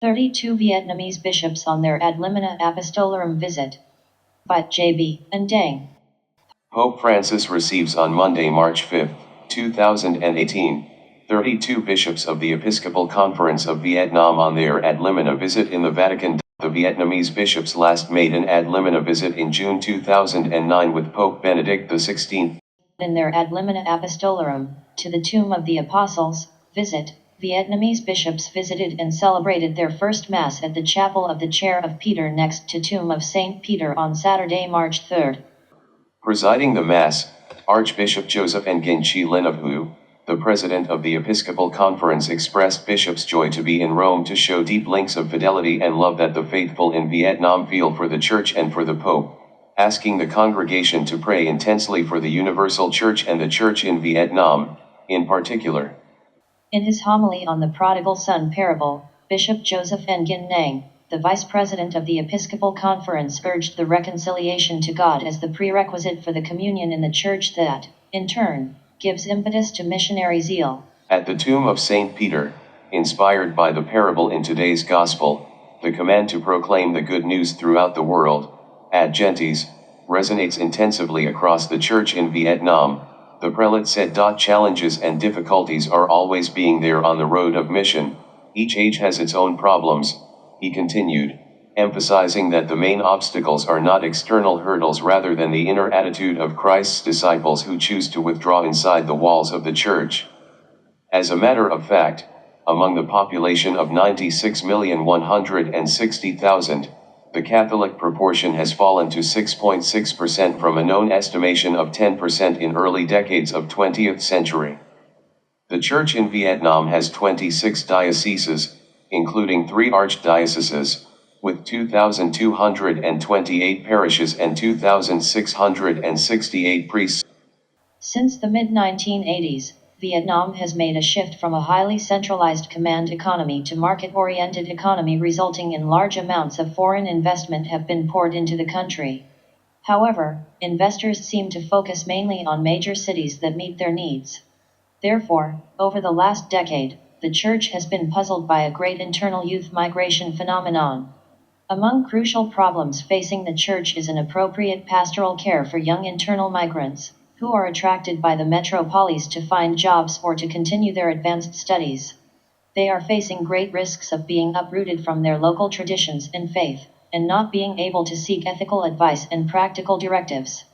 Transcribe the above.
32 Vietnamese bishops on their ad limina apostolorum visit. By J.B. and Dang. Pope Francis receives on Monday, March 5, 2018, 32 bishops of the Episcopal Conference of Vietnam on their ad limina visit in the Vatican. The Vietnamese bishops last made an ad limina visit in June 2009 with Pope Benedict XVI. In their ad limina apostolorum, to the tomb of the apostles, visit, Vietnamese bishops visited and celebrated their first Mass at the chapel of the Chair of Peter next to tomb of St. Peter on Saturday, March 3. Presiding the Mass, Archbishop Joseph Nguyen Chi Linh of Hue, the president of the Episcopal Conference, expressed bishops' joy to be in Rome to show deep links of fidelity and love that the faithful in Vietnam feel for the Church and for the Pope, asking the congregation to pray intensely for the Universal Church and the Church in Vietnam, in particular. In his homily on the prodigal son parable, Bishop Joseph Nguyen Nang, the vice president of the Episcopal Conference, urged the reconciliation to God as the prerequisite for the communion in the Church that, in turn, gives impetus to missionary zeal. At the tomb of St. Peter, inspired by the parable in today's Gospel, the command to proclaim the good news throughout the world, ad gentes, resonates intensively across the Church in Vietnam. The prelate said, challenges and difficulties are always being there on the road of mission. Each age has its own problems, he continued, emphasizing that the main obstacles are not external hurdles rather than the inner attitude of Christ's disciples who choose to withdraw inside the walls of the Church. As a matter of fact, among the population of 96,160,000, the Catholic proportion has fallen to 6.6% from a known estimation of 10% in early decades of 20th century. The Church in Vietnam has 26 dioceses, including 3 archdioceses, with 2,228 parishes and 2,668 priests. Since the mid-1980s, Vietnam has made a shift from a highly centralized command economy to market-oriented economy, resulting in large amounts of foreign investment have been poured into the country. However, investors seem to focus mainly on major cities that meet their needs. Therefore, over the last decade, the Church has been puzzled by a great internal youth migration phenomenon. Among crucial problems facing the Church is inappropriate pastoral care for young internal migrants, who are attracted by the metropolis to find jobs or to continue their advanced studies. They are facing great risks of being uprooted from their local traditions and faith, and not being able to seek ethical advice and practical directives.